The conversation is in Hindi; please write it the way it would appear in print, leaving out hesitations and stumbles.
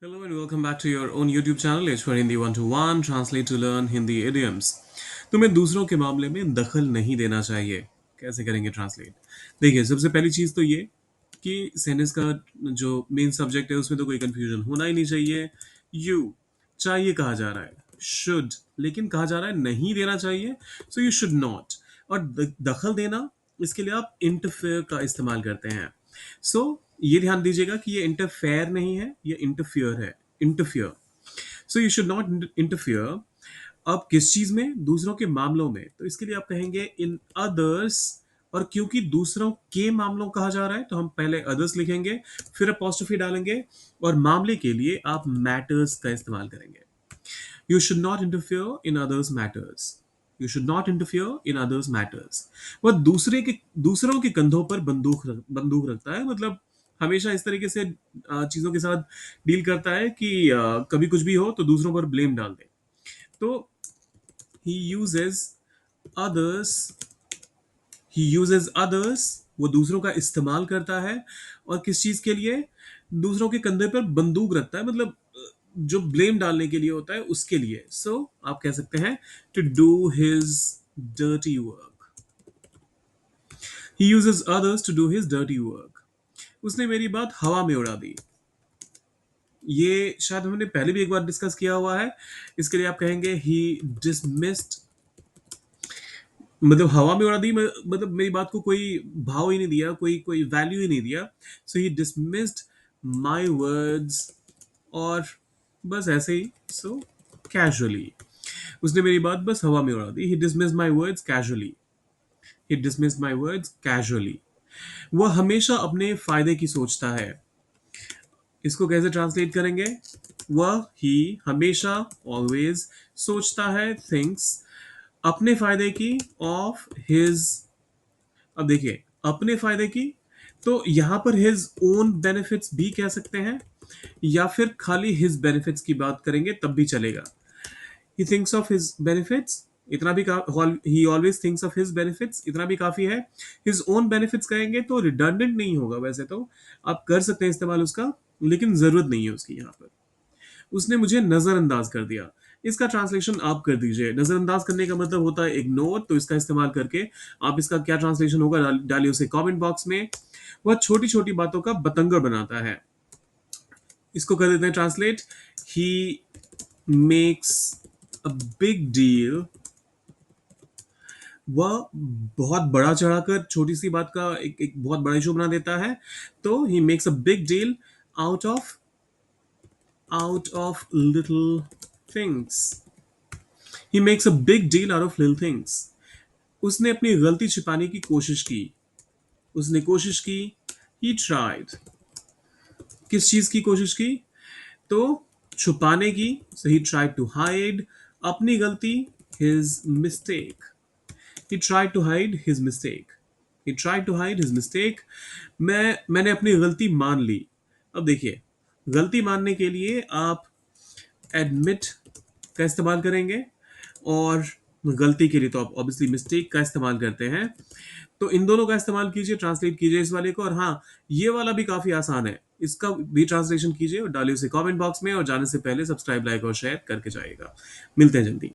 Hello and welcome back to your own YouTube channel H4 Hindi 121 Translate to Learn Hindi Idioms। तुम्हें दूसरों के मामले में दखल नहीं देना चाहिए। कैसे करेंगे ट्रांसलेट? देखिए, सबसे पहली चीज़ तो ये कि सेंटेंस का जो मेन सब्जेक्ट है उसमें तो कोई कंफ्यूजन होना ही नहीं चाहिए। यू चाहिए कहा जा रहा है, शुड लेकिन कहा जा रहा है नहीं देना चाहिए, सो यू शुड नॉट। और दखल देना, इसके लिए आप इंटरफेयर का इस्तेमाल करते हैं। सो ये ध्यान दीजिएगा कि ये इंटरफेयर नहीं है, ये इंटरफियर है। Interfere, so you should not interfere. अब किस चीज में? दूसरों के मामलों में। तो इसके लिए आप कहेंगे इन अदर्स। और क्योंकि दूसरों के मामलों कहा जा रहा है तो हम पहले अदर्स लिखेंगे, फिर अपोस्ट्रोफी डालेंगे, और मामले के लिए आप मैटर्स का इस्तेमाल करेंगे। You should not interfere in others' matters. You should not interfere in others' matters. वह दूसरों के कंधों पर बंदूक रखता है, मतलब हमेशा इस तरीके से चीजों के साथ डील करता है कि कभी कुछ भी हो तो दूसरों पर ब्लेम डाल दे। तो he uses others he uses others, वो दूसरों का इस्तेमाल करता है। और किस चीज के लिए? दूसरों के कंधे पर बंदूक रखता है, मतलब जो ब्लेम डालने के लिए होता है उसके लिए। सो आप कह सकते हैं to do his dirty work. He uses others to do his dirty work. उसने मेरी बात हवा में उड़ा दी। ये शायद हमने पहले भी एक बार डिस्कस किया हुआ है। इसके लिए आप कहेंगे ही डिसमिस्ड, मतलब हवा में उड़ा दी, मतलब मेरी बात को कोई भाव ही नहीं दिया, कोई कोई वैल्यू ही नहीं दिया। सो ही डिसमिस्ड माय वर्ड्स। और बस ऐसे ही, सो कैजुअली उसने मेरी बात बस हवा में उड़ा दी। He dismissed my words casually. He dismissed my words casually. वह हमेशा अपने फायदे की सोचता है। इसको कैसे ट्रांसलेट करेंगे? वह ही हमेशा ऑलवेज सोचता है थिंक्स अपने फायदे की, ऑफ हिज। अब देखिए, अपने फायदे की, तो यहां पर हिज ओन बेनिफिट्स भी कह सकते हैं, या फिर खाली हिज बेनिफिट्स की बात करेंगे तब भी चलेगा। He thinks of his benefits, इतना भी ही always thinks of his benefits, इतना भी काफी है। हिज ओन बेनिफिट्स कहेंगे तो रिडंडेंट नहीं होगा, वैसे तो आप कर सकते हैं इस्तेमाल उसका, लेकिन जरूरत नहीं है उसकी यहाँ पर। उसने मुझे नजरअंदाज कर दिया। इसका ट्रांसलेशन आप कर दीजिए। नजरअंदाज करने का मतलब होता है इग्नोर, तो इसका इस्तेमाल करके आप इसका क्या ट्रांसलेशन होगा डालिए उसे कमेंट बॉक्स में। वह छोटी छोटी बातों का बतंगड़ बनाता है। इसको कर देते हैं translate. He makes a big deal. वह बहुत बड़ा चढ़ाकर छोटी सी बात का एक बहुत बड़ा इशू बना देता है। तो he makes a big deal out of little things. He makes a big deal out of little things. उसने अपनी गलती छिपाने की कोशिश की। उसने कोशिश की। He tried. किस चीज की कोशिश की? तो छुपाने की। So he tried to hide अपनी गलती, his mistake. He tried to hide his mistake. He tried to hide his mistake. मैंने अपनी गलती मान ली। अब देखिए, गलती मानने के लिए आप एडमिट का इस्तेमाल करेंगे, और गलती के लिए तो आप ऑब्वियसली मिस्टेक का इस्तेमाल करते हैं। तो इन दोनों का इस्तेमाल कीजिए, ट्रांसलेट कीजिए इस वाले को। और हाँ, ये वाला भी काफी आसान है, इसका भी ट्रांसलेशन कीजिए और डालिए उसे कमेंट बॉक्स में। और जाने से पहले सब्सक्राइब, लाइक और शेयर करके जाइएगा। मिलते हैं जल्दी।